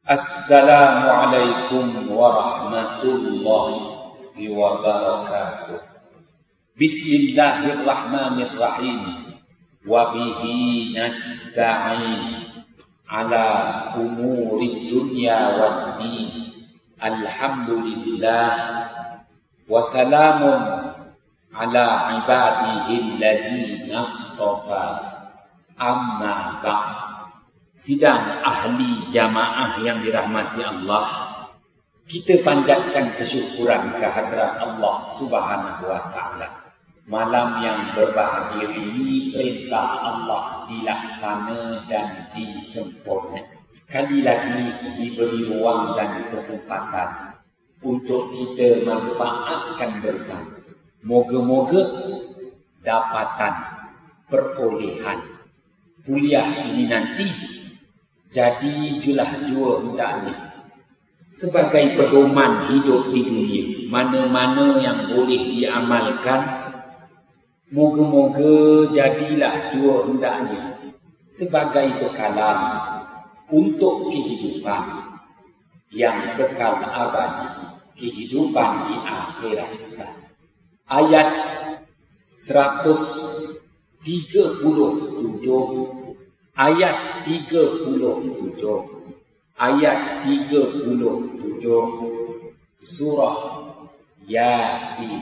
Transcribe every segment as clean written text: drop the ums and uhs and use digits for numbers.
Assalamualaikum warahmatullahi wabarakatuh. Bismillahirrahmanirrahim. Wabihi nasta'in ala umuri dunya wad din. Alhamdulillah. Wassalamun ala ibadihi allazina astafa. Amma ba'd. Sidang ahli jamaah yang dirahmati Allah, kita panjatkan kesyukuran kehadrat Allah Subhanahu wa taala. Malam yang berbahagia ini perintah Allah dilaksana dan disempurna. Sekali lagi diberi ruang dan kesempatan untuk kita manfaatkan bersama. Moga-moga dapatan perolehan kuliah ini nanti jadi julah jua hendaknya sebagai pedoman hidup di dunia. Mana-mana yang boleh diamalkan, moga-moga jadilah jua hendaknya sebagai bekalan untuk kehidupan yang kekal abadi, kehidupan di akhirat sana. Ayat 137, ayat 37, ayat 37 surah Yasin,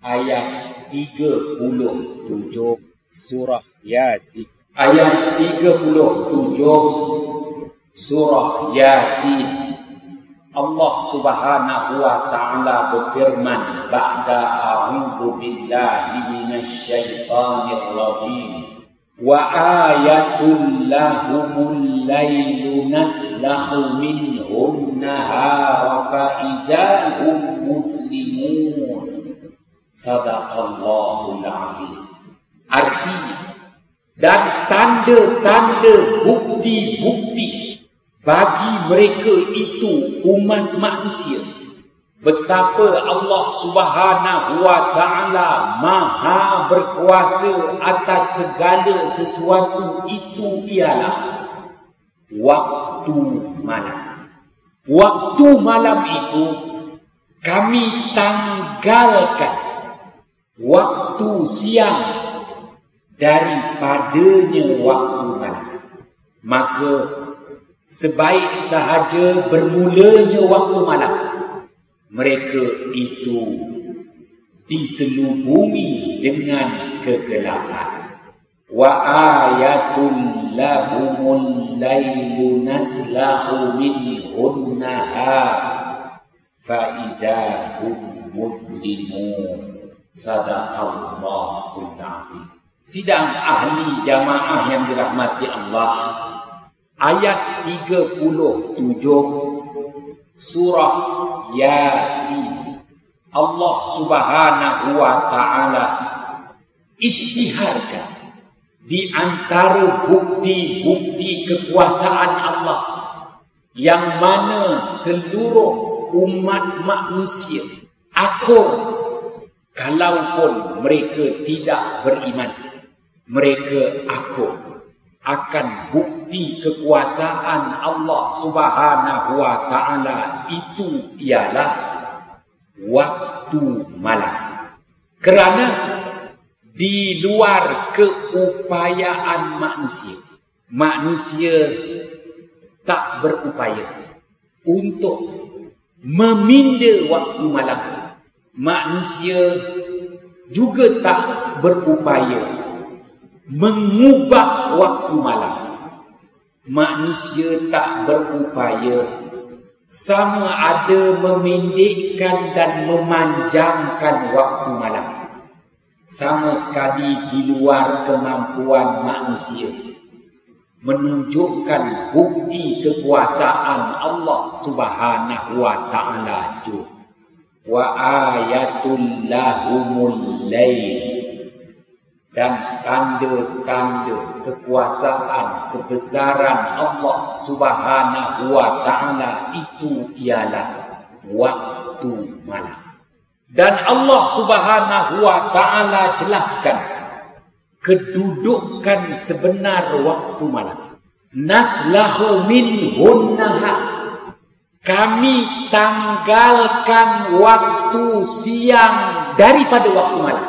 ayat 37 surah Yasin, ayat 37 surah Yasin. Allah Subhanahu wa taala berfirman, ba'da a'udzu billahi minasyaitonir rajim. Wa ayatul lahumul lailu naslahu minhum nahara fa idza hum muslimun. Sadaqallahul azim. Artinya, dan tanda-tanda bukti-bukti bagi mereka itu umat manusia, betapa Allah Subhanahu wa taala maha berkuasa atas segala sesuatu itu ialah waktu malam. Waktu malam itu kami tanggalkan waktu siang daripadanya waktu malam. Maka sebaik sahaja bermulanya waktu malam, mereka itu diselubungi dengan kegelapan. Wa ayatul lahumul lailu naslahu minhun nahar fa idza hum muslimun. Sadaqallahul azim. Sidang ahli jamaah yang dirahmati Allah, ayat 37 surah Yasin. Allah Subhanahu wa taala isytiharkan di antara bukti-bukti kekuasaan Allah yang mana seluruh umat manusia akur, kalaupun mereka tidak beriman, mereka akur akan bukti kekuasaan Allah Subhanahu wa taala itu ialah waktu malam. Kerana di luar keupayaan manusia, manusia tak berupaya untuk meminda waktu malam. Manusia juga tak berupaya mengubah waktu malam. Manusia tak berupaya sama ada memendekkan dan memanjangkan waktu malam. Sama sekali di luar kemampuan manusia menunjukkan bukti kekuasaan Allah Subhanahu wa taala itu. Wa ayatul lahumul lail, dan tanda-tanda kekuasaan kebesaran Allah Subhanahu wa taala itu ialah waktu malam. Dan Allah Subhanahu wa taala jelaskan kedudukan sebenar waktu malam. Naslahu minhun nahar, kami tanggalkan waktu siang daripada waktu malam.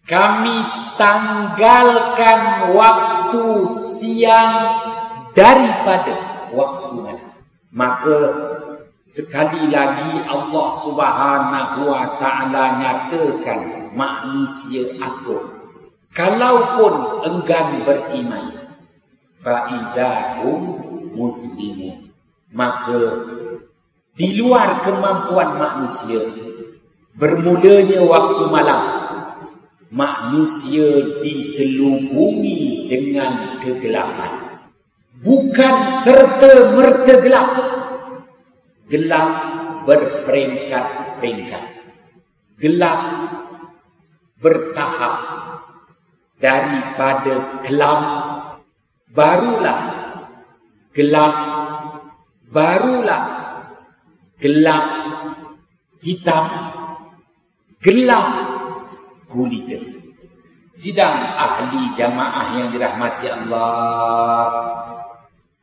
Kami tanggalkan waktu siang daripada waktu malam. Maka sekali lagi Allah Subhanahu wa taala nyatakan manusia aku, kalaupun enggan beriman, fa idzahum muslimun, maka di luar kemampuan manusia, bermulanya waktu malam, manusia diselubungi dengan kegelapan. Bukan serta-merta gelap. Gelap berperingkat-peringkat. Gelap bertahap. Daripada kelam, barulah gelap, barulah gelap hitam, gelap gulita. Sidang ahli jamaah yang dirahmati Allah,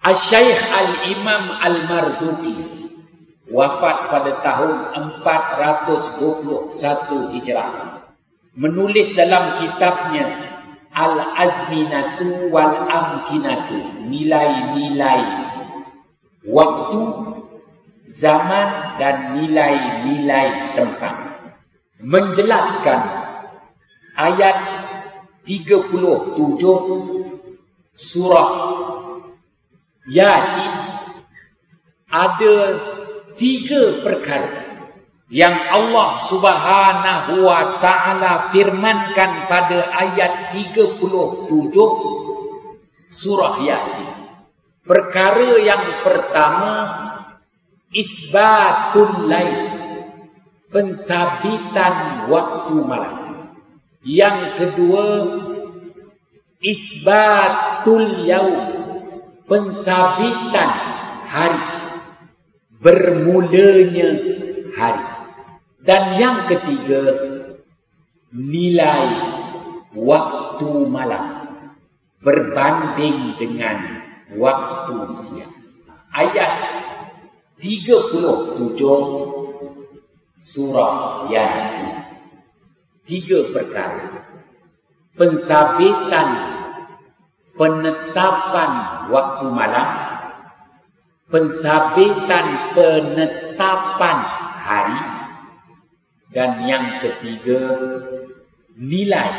Asy-Syaikh Al-Imam Al-Marzuki wafat pada tahun 421 Hijrah, menulis dalam kitabnya Al-Azminatu wal Amkinatu, nilai-nilai waktu, zaman dan nilai-nilai tempat, menjelaskan ayat 37 surah Yasin ada 3 perkara yang Allah Subhanahu wa taala firmankan pada ayat 37 surah Yasin. Perkara yang pertama, isbatul lail, pensabitan waktu malam. Yang kedua, isbatul yaum, pensabitan hari, bermulanya hari. Dan yang ketiga, nilai waktu malam berbanding dengan waktu siang. Ayat 37 surah Yasin. 3 perkara. Pensabitan, penetapan waktu malam, pensabitan penetapan hari, dan yang ketiga, nilai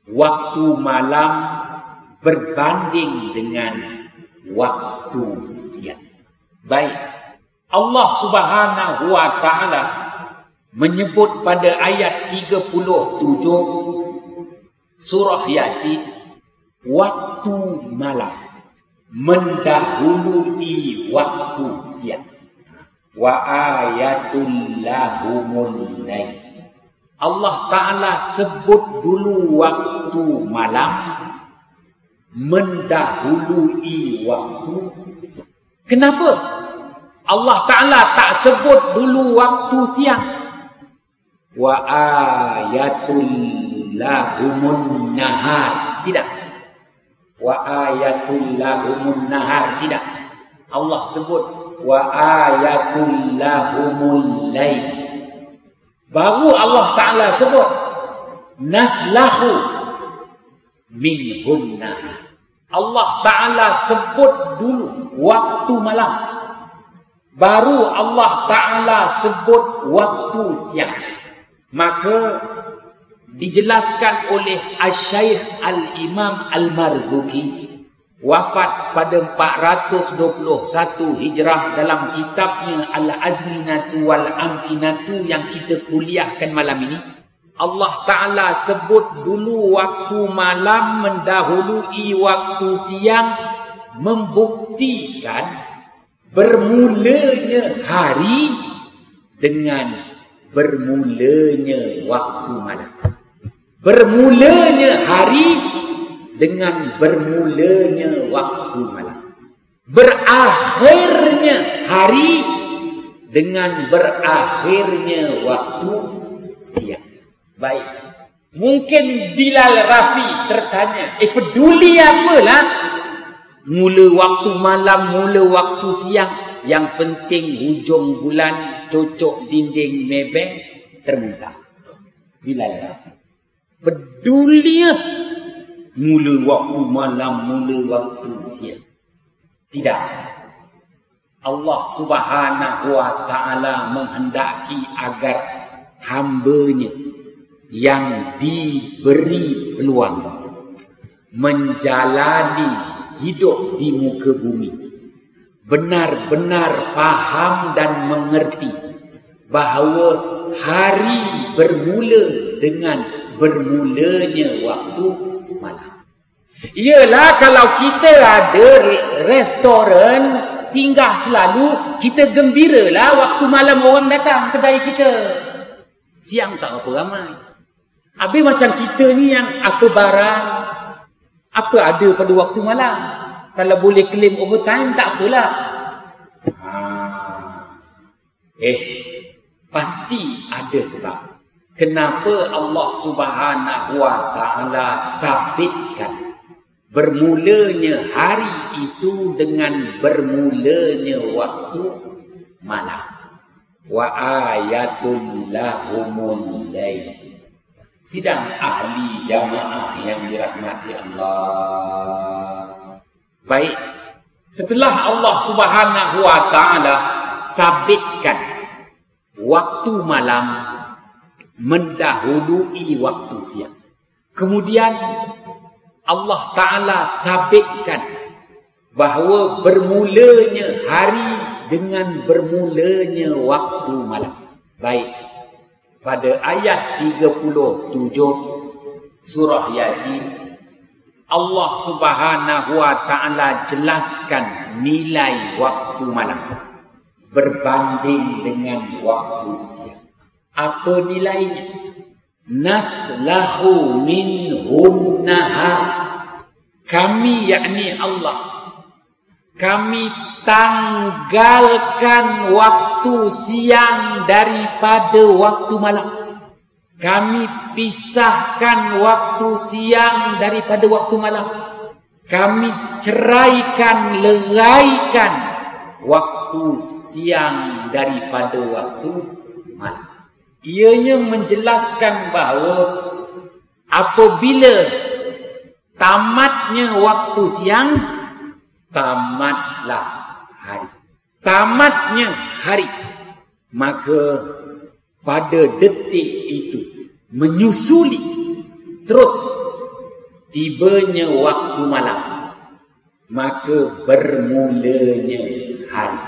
waktu malam berbanding dengan waktu siang. Baik, Allah Subhanahu wa taala menyebut pada ayat 37 surah Yasin, waktu malam mendahului waktu siang. Wa ayatul lahumul lail. Allah Ta'ala sebut dulu waktu malam mendahului waktu. Kenapa Allah Ta'ala tak sebut dulu waktu siang? Wa ayatul lahumun nahar. Tidak. Wa ayatul lahumun nahar. Tidak. Allah sebut wa ayatul lahumul lail. Baru Allah Ta'ala sebut naslahu minhun nahar. Allah Ta'ala sebut dulu waktu malam, baru Allah Ta'ala sebut waktu siang. Maka dijelaskan oleh Asy-Syaikh Al-Imam Al-Marzuki, wafat pada 421 Hijrah, dalam kitabnya Al-Azminatu wal Amkinatu yang kita kuliahkan malam ini. Allah Ta'ala sebut dulu waktu malam mendahului waktu siang, membuktikan bermulanya hari dengan bermulanya waktu malam. Bermulanya hari dengan bermulanya waktu malam. Berakhirnya hari dengan berakhirnya waktu siang. Baik. Mungkin Bilal Rafi tertanya, peduli apalah mula waktu malam, mula waktu siang? Yang penting hujung bulan cocok dinding mebeng termuntah. Bila ya? Peduli mula waktu malam, mula waktu siang. Tidak. Allah Subhanahu wa ta'ala menghendaki agar hambanya yang diberi peluang menjalani hidup di muka bumi benar-benar faham dan mengerti bahawa hari bermula dengan bermulanya waktu malam. Ialah kalau kita ada restoran singgah selalu, kita gembiralah waktu malam orang datang kedai kita. Siang tak apa ramai. Habis macam kita ni yang apa barang, apa ada pada waktu malam. Kalau boleh claim overtime tak apalah. Pasti ada sebab. Kenapa Allah Subhanahu wa ta'ala sabitkan bermulanya hari itu dengan bermulanya waktu malam. Wa ayatul lahumul lail. Sidang ahli jamaah yang dirahmati Allah. Baik, setelah Allah Subhanahu wa ta'ala sabitkan waktu malam mendahului waktu siang, kemudian Allah Ta'ala sabitkan bahawa bermulanya hari dengan bermulanya waktu malam. Baik, pada ayat 37 surah Yasin, Allah Subhanahu wa ta'ala jelaskan nilai waktu malam berbanding dengan waktu siang. Apa nilainya? Naslahu minhun nahar. Kami, yakni Allah, kami tanggalkan waktu siang daripada waktu malam. Kami pisahkan waktu siang daripada waktu malam. Kami ceraikan, leraikan waktu siang daripada waktu malam. Ianya menjelaskan bahawa apabila tamatnya waktu siang, tamatlah hari. Tamatnya hari, maka pada detik itu menyusuli terus tibanya waktu malam, maka bermulanya hari.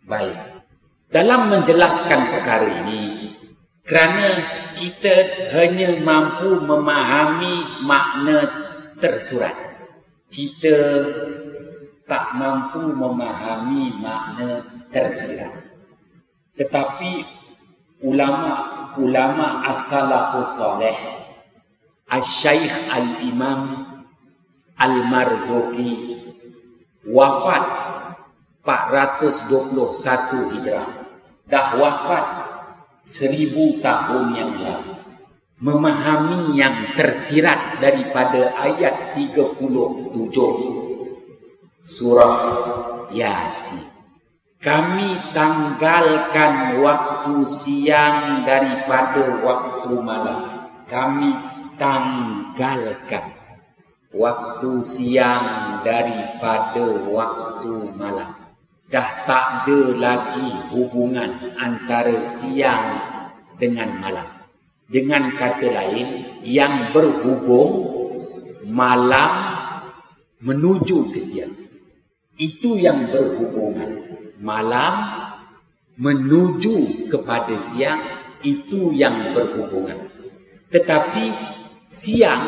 Baik, dalam menjelaskan perkara ini, kerana kita hanya mampu memahami makna tersurat, kita tak mampu memahami makna tersirat. Tetapi ulama as-salafus salih, Al-Syaikh Al-Imam Al-Marzuki wafat 421 Hijrah. Dah wafat 1000 tahun yang lalu. Memahami yang tersirat daripada ayat 37 surah Yasin. Kami tanggalkan waktu siang daripada waktu malam. Kami tanggalkan waktu siang daripada waktu malam. Dah tak ada lagi hubungan antara siang dengan malam. Dengan kata lain, yang berhubung malam menuju ke siang, itu yang berhubungan. Malam menuju kepada siang, itu yang berhubungan. Tetapi siang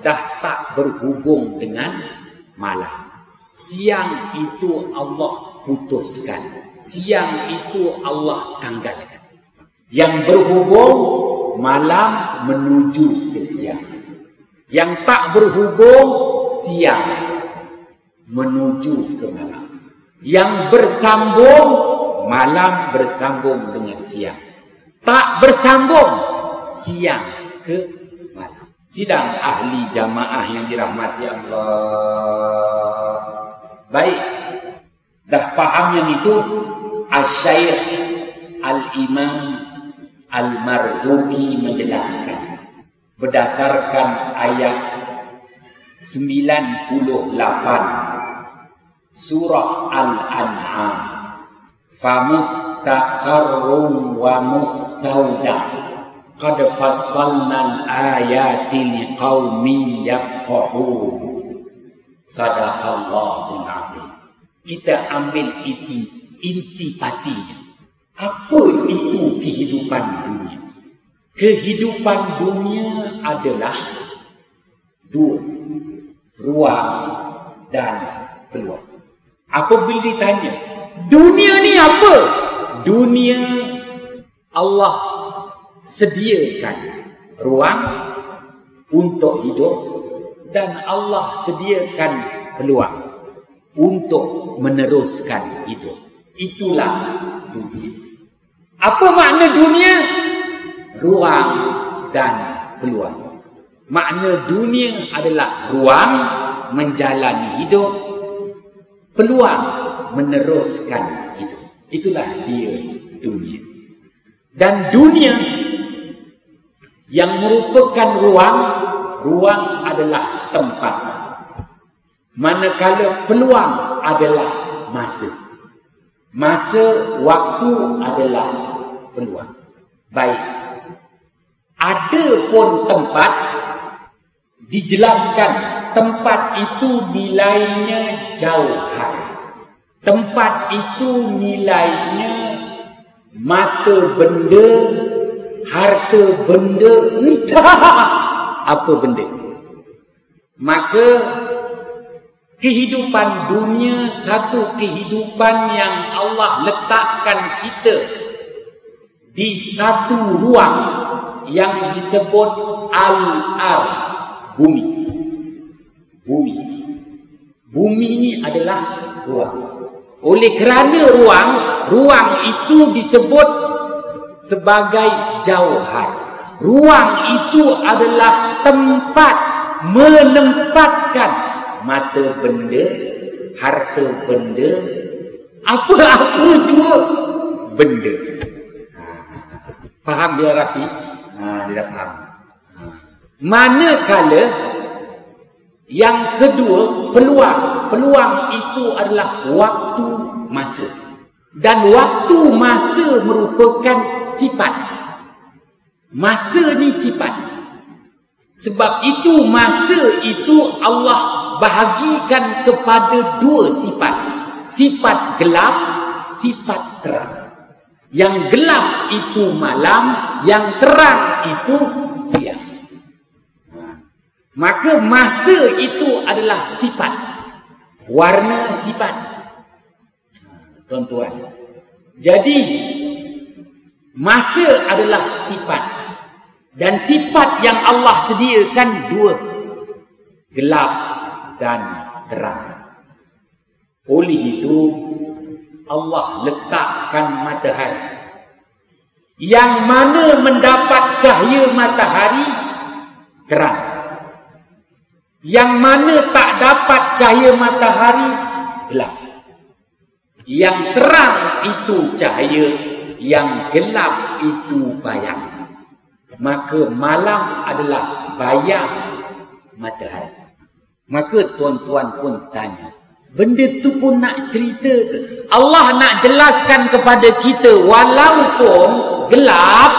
dah tak berhubung dengan malam. Siang itu Allah putuskan. Siang itu Allah tanggalkan. Yang berhubung malam menuju ke siang. Yang tak berhubung siang menuju ke malam. Yang bersambung malam bersambung dengan siang. Tak bersambung siang ke malam. Sidang ahli jamaah yang dirahmati Allah. Baik. Dah faham yang itu? Al-Syaikh Al-Imam Al-Marzuki menjelaskan berdasarkan ayat 98 surah Al-An'am, famustaqarrun wa mustauda qad fassalnal ayati liqaumin yafqahun. Sadaqallahul azim. Kita ambil intipatinya. Apa itu kehidupan dunia? Kehidupan dunia adalah dua, ruang dan peluang. Apabila ditanya, dunia ni apa? Dunia, Allah sediakan ruang untuk hidup dan Allah sediakan peluang untuk meneruskan hidup. Itulah dunia. Apa makna dunia? Ruang dan peluang. Makna dunia adalah ruang menjalani hidup, peluang meneruskan hidup. Itulah dia dunia. Dan dunia yang merupakan ruang adalah tempat. Manakala peluang adalah masa. Masa, waktu adalah peluang. Baik. Ada pun tempat dijelaskan tempat itu nilainya jauhar. Tempat itu nilainya mata benda, harta benda, entah apa benda. Maka kehidupan dunia satu kehidupan yang Allah letakkan kita di satu ruang yang disebut al-ard, bumi. Bumi. Bumi ini adalah ruang. Oleh kerana ruang itu disebut sebagai jauhar. Ruang itu adalah tempat menempatkan mata benda, harta benda, apa-apa jua benda. Faham dia Rafi? Dia dah faham. Manakala yang kedua, peluang. Peluang itu adalah waktu masa. Dan waktu masa merupakan sifat. Masa ni sifat. Sebab itu masa itu Allah bahagikan kepada dua sifat. Sifat gelap, sifat terang. Yang gelap itu malam, yang terang itu siang. Maka masa itu adalah sifat. Warna sifat. Tuan-tuan. Jadi, masa adalah sifat. Dan sifat yang Allah sediakan dua. Gelap dan terang. Oleh itu, Allah letakkan matahari. Yang mana mendapat cahaya matahari, terang. Yang mana tak dapat cahaya matahari, gelap. Yang terang itu cahaya, yang gelap itu bayang. Maka malam adalah bayang matahari. Maka tuan-tuan pun tanya, benda tu pun nak cerita ke? Allah nak jelaskan kepada kita, walaupun gelap,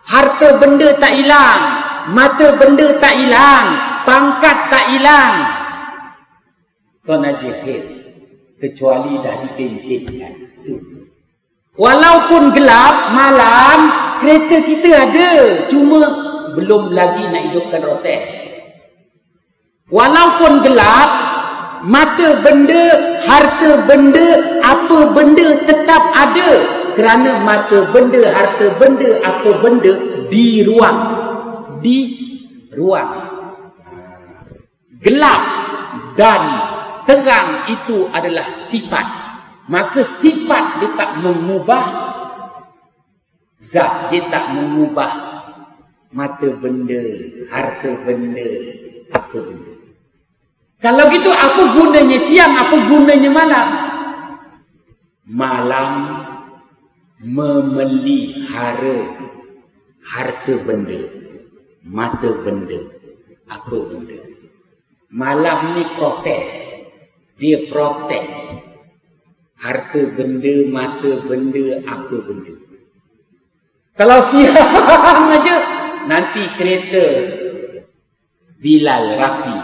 harta benda tak hilang, mata benda tak hilang, pangkat tak hilang. Tuan Haji Khair, kecuali dah dipencetkan. Tu. Walaupun gelap, malam, kereta kita ada, cuma belum lagi nak hidupkan rotek. Walaupun gelap, mata benda, harta benda, apa benda tetap ada. Kerana mata benda, harta benda, apa benda di ruang. Di ruang. Gelap dan terang itu adalah sifat. Maka sifat dia tak mengubah zat, dia tak mengubah mata benda, harta benda, apa benda. Kalau gitu apa gunanya siang, apa gunanya malam? malam memelihara harta benda, mata benda, apa benda. Malam ni protek. Dia protek harta benda, mata benda, apa benda. Kalau siang aja, nanti kereta Bilal Rafi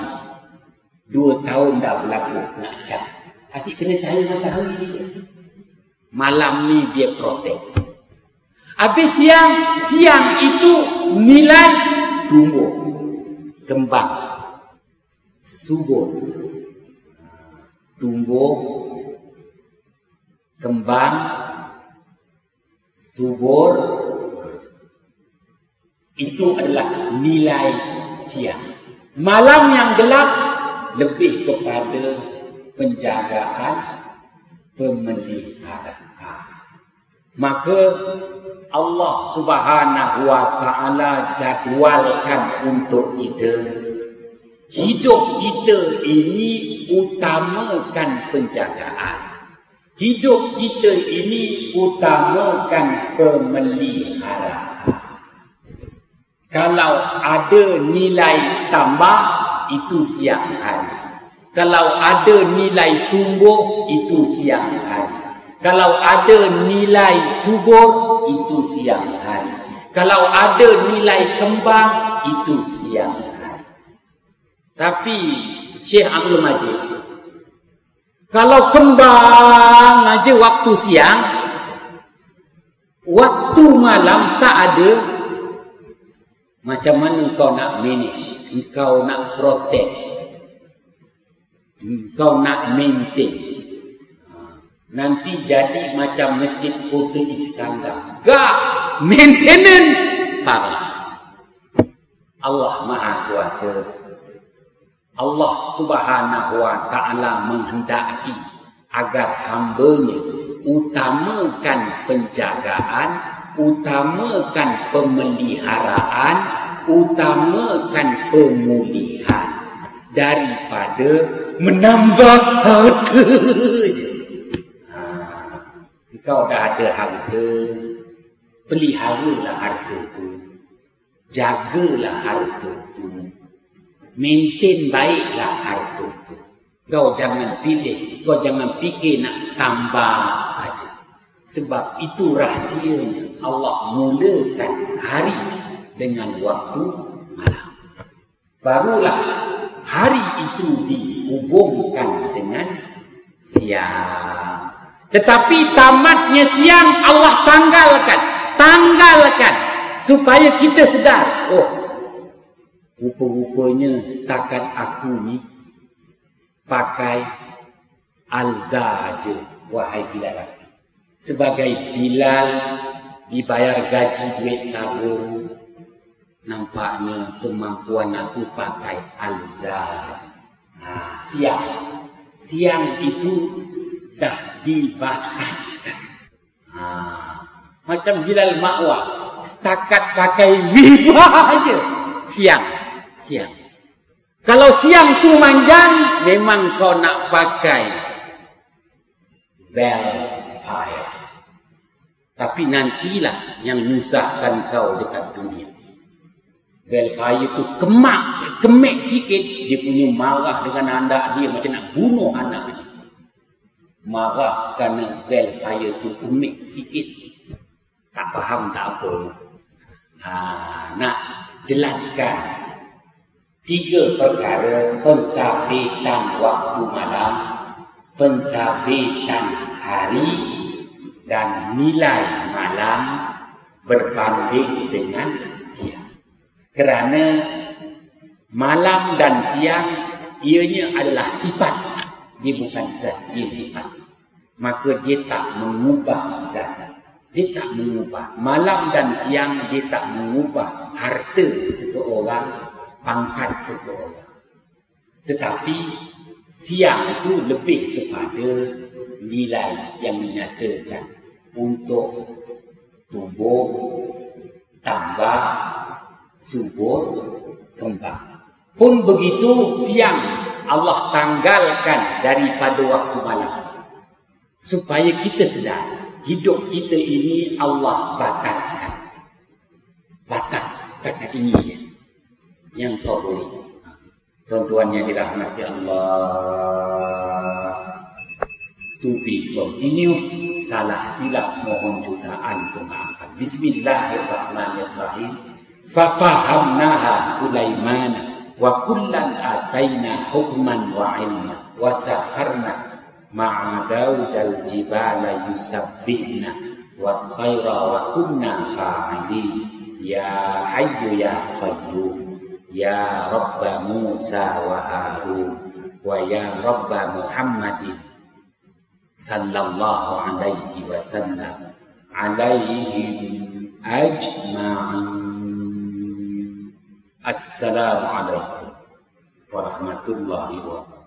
2 tahun dah berlaku nak cat. Asyik kena cahaya matahari dia. Malam ni dia protek. Habis siang itu nilai tumbuh, kembang, subur. Tumbuh, kembang, subur. Itu adalah nilai siang. Malam yang gelap lebih kepada penjagaan, pemeliharaan. Maka Allah Subhanahu wa taala jadualkan untuk kita, hidup kita ini utamakan penjagaan. Hidup kita ini utamakan pemeliharaan. Kalau ada nilai tambah, itu siang hari. Kalau ada nilai tumbuh, itu siang hari. Kalau ada nilai subur, itu siang hari. Kalau ada nilai kembang, itu siang hari. Tapi Syekh Abdul Majid, kalau kembang aja waktu siang, waktu malam tak ada, macam mana kau nak manage? Kau nak protect, kau nak maintain. Nanti jadi macam Masjid Kota Iskandar. Gak maintenance parah. Allah Maha Kuasa. Allah Subhanahu wa taala menghendaki agar hamba-Nya utamakan penjagaan, utamakan pemeliharaan, utamakan pemulihan daripada menambah harta je. Kau dah ada harta, peliharalah harta tu, jagalah harta tu, maintain baiklah harta tu. Kau jangan pilih, kau jangan fikir nak tambah aja. Sebab itu rahsianya. Allah mulakan hari dengan waktu malam. Barulah hari itu dihubungkan dengan siang. Tetapi tamatnya siang Allah tanggalkan supaya kita sedar, oh, rupa-rupanya setakat aku ni pakai alza je, wahai Bilal Rafi. Sebagai Bilal dibayar gaji duit tabung, nampaknya kemampuan aku pakai alza. Siang itu dah dibataskan. Macam Bilal Ma'wah, setakat pakai Viva aja. Siang. Kalau siang tu manjan, memang kau nak pakai Velfire. Tapi nantilah yang nyusahkan kau dekat dunia. Velfire tu kemek sikit, dia punya marah dengan anak dia macam nak bunuh anak dia. Marah kerana Velfire tu kemek sikit. Tak faham tak apa. Nak jelaskan 3 perkara: pensabitan waktu malam, pensabitan hari, dan nilai malam berbanding dengan siang. Kerana malam dan siang ianya adalah sifat, dia bukan zat, dia sifat. Maka dia tak mengubah zat, dia tak mengubah. Malam dan siang dia tak mengubah harta seseorang, pangkat seseorang. Tetapi siang itu lebih kepada nilai yang menyatakan untuk tumbuh, tambah, subur, kembang. Pun begitu siang Allah tanggalkan daripada waktu malam. supaya kita sedar hidup kita ini Allah bataskan. Batas setakat ini yang kau boleh. Tuan-tuan yang dirahmati Allah, to be continue. Salah silap mohon jutaan kemaafan. Bismillahirrahmanirrahim. Fafahamnaha Sulaiman wa kullan ataina hukman wa ilma wa sakharna ma'a Daud al-jibala yusabbihna wa tayra wa kunna fa'ilin. Ya Hayyu ya Qayyum, ya Rabba Musa wa Harun, wa ya Rabba Muhammadin sallallahu alaihi wasallam alaihim ajma'in. Assalamualaikum warahmatullahi wabarakatuh.